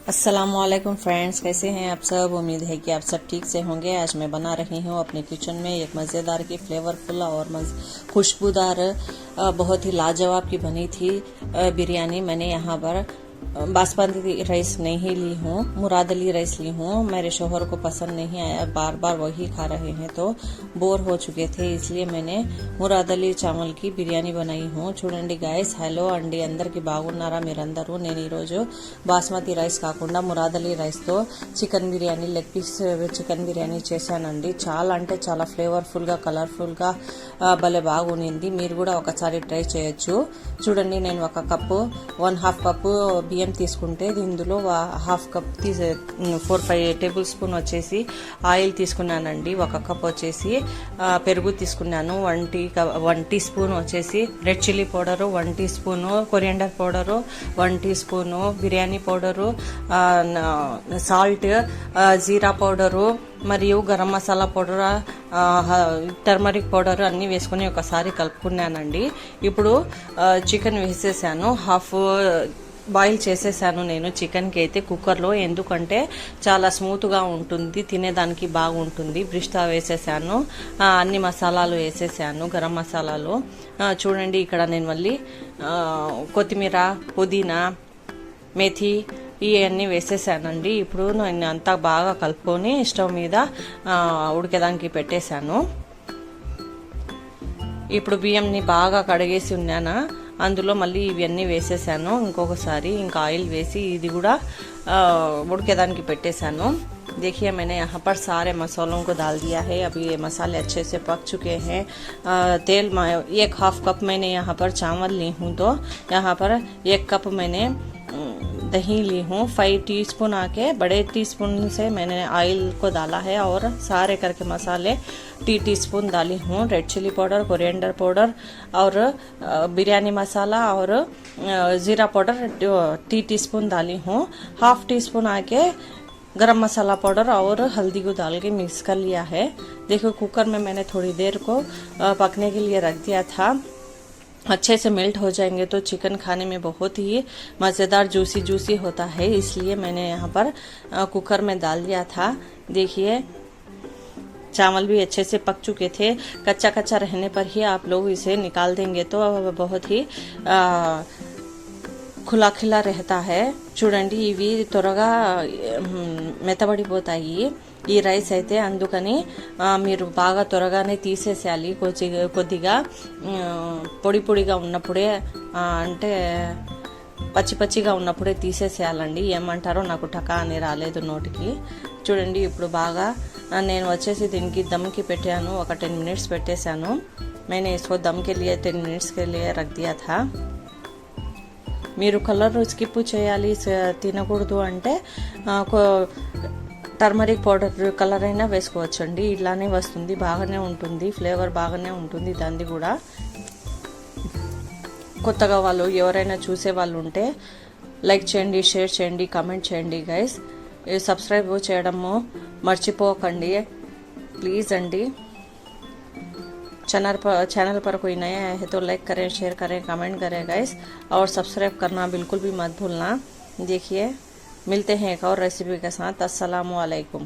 अस्सलामुअलैकुम फ्रेंड्स, कैसे हैं आप सब। उम्मीद है कि आप सब ठीक से होंगे। आज मैं बना रही हूँ अपने किचन में एक मज़ेदार की फ्लेवरफुल और खुशबूदार बहुत ही लाजवाब की बनी थी बिरयानी। मैंने यहाँ पर बासमती राइस नहीं ली हूँ, मुरादली राइस ली हूँ। मेरे शोहर को पसंद नहीं आया, बार बार वही खा रहे हैं तो बोर हो चुके थे, इसलिए मैंने मुरादली चावल की बिरयानी बनाई हूँ। చూడండి గైస్, హలో అండి అందరికి, బాగున్నారా మీరందరూ। నేను ఈరోజు బాస్మతి రైస్ కాకుండా మురాదలి రైస్తో chicken biryani, leg piece chicken biryani చేశానండి। చాలా అంటే చాలా ఫ్లేవర్ఫుల్గా, కలర్ఫుల్గా భలే బాగుంది। మీరు కూడా ఒకసారి ట్రై చేయొచ్చు। చూడండి, నేను ఒక కప్పు 1/2 కప్పు బియ్యం తీసుకుంటే ఇందులో 1/2 కప్ 4-5 టేబుల్ స్పూన్ వచ్చేసి ఆయిల్ తీసుకున్నానండి। 1 కప్ వచ్చేసి పెరుగు తీసుకున్నాను। 1 టీ స్పూన్ వచ్చేసి red chilli powder, 1 teaspoon coriander powder, 1 teaspoon biryani powder, salt, jeera powder మరియు garam masala powder, turmeric powder అన్నీ వేసుకుని ఒకసారి కలుపుకున్నానండి। ఇప్పుడు చికెన్ వేసేసాను, హాఫ్ బాయిల్ చేసేసాను నేను చికెన్కి అయితే కుక్కర్లో, ఎందుకంటే చాలా స్మూత్గా ఉంటుంది, తినేదానికి బాగుంటుంది। బ్రిస్తా వేసేసాను, అన్ని మసాలాలు వేసేసాను, గరం మసాలాలు। చూడండి, ఇక్కడ నేను మళ్ళీ కొత్తిమీర, పుదీనా, మేథి ఇవన్నీ వేసేసానండి। ఇప్పుడు నేను అంతా బాగా కలుపుకొని స్టవ్ మీద ఉడికేదానికి పెట్టేశాను। ఇప్పుడు బియ్యంని బాగా కడిగేసి ఉన్నాను, అందులో మళ్ళీ ఇవన్నీ వేసేసాను। ఇంకొకసారి ఇంకా ఆయిల్ వేసి ఇది కూడా ఉడికేదానికి పెట్టేశాను। देखिए, मैंने यहाँ पर सारे मसालों को डाल दिया है। अभी ये मसाले अच्छे से पक चुके हैं। तेल 1/2 कप मैंने यहाँ पर चावल ली हूँ, तो यहाँ पर 1 कप मैंने दही ली हूँ। 5 टीस्पून आके बड़े टीस्पून से मैंने ऑयल को डाला है और सारे करके मसाले टीस्पून डाली हूँ। Red chilli powder, coriander powder और बिरयानी मसाला और ज़ीरा पाउडर टीस्पून डाली हूँ। 1/2 टीस्पून आके गरम मसाला पाउडर और हल्दी को डाल के मिक्स कर लिया है। देखो, कुकर में मैंने थोड़ी देर को पकने के लिए रख दिया था। अच्छे से मेल्ट हो जाएंगे तो चिकन खाने में बहुत ही मज़ेदार जूसी होता है, इसलिए मैंने यहाँ पर कुकर में डाल दिया था। देखिए, चावल भी अच्छे से पक चुके थे। कच्चा कच्चा रहने पर ही आप लोग इसे निकाल देंगे तो बहुत ही खुला खिला रहता है। చూడండి, ఇవి త్వరగా మెత్తబడిపోతాయి ఈ రైస్ అయితే, అందుకని మీరు బాగా త్వరగానే తీసేసేయాలి। కొద్దిగా పొడి పొడిగా ఉన్నప్పుడే, అంటే పచ్చి పచ్చిగా ఉన్నప్పుడే తీసేసేయాలండి। ఏమంటారో నాకు టకా అని రాలేదు నోటికి। చూడండి, ఇప్పుడు బాగా నేను వచ్చేసి దీనికి దమ్కి పెట్టాను, ఒక 10 మినిట్స్ పెట్టేశాను। मैंने इसको दम के लिए 10 मिनट्स के लिए रख दिया था। మీరు కలర్ స్కిప్ చేయాలి, తినకూడదు అంటే టర్మరిక్ పౌడర్ కలర్ అయినా వేసుకోవచ్చండి, ఇలానే వస్తుంది, బాగానే ఉంటుంది, ఫ్లేవర్ బాగానే ఉంటుంది దాన్ని కూడా। కొత్తగా వాళ్ళు ఎవరైనా చూసే వాళ్ళు ఉంటే లైక్ చేయండి, షేర్ చేయండి, కామెంట్ చేయండి గైస్। సబ్స్క్రైబ్ చేయడము మర్చిపోకండి ప్లీజ్ అండి। चैनल पर कोई नया है तो लाइक करें, शेयर करें, कमेंट करें गाइस, और सब्सक्राइब करना बिल्कुल भी मत भूलना। देखिए, मिलते हैं एक और रेसिपी के साथ। अस्सलामु अलैकुम।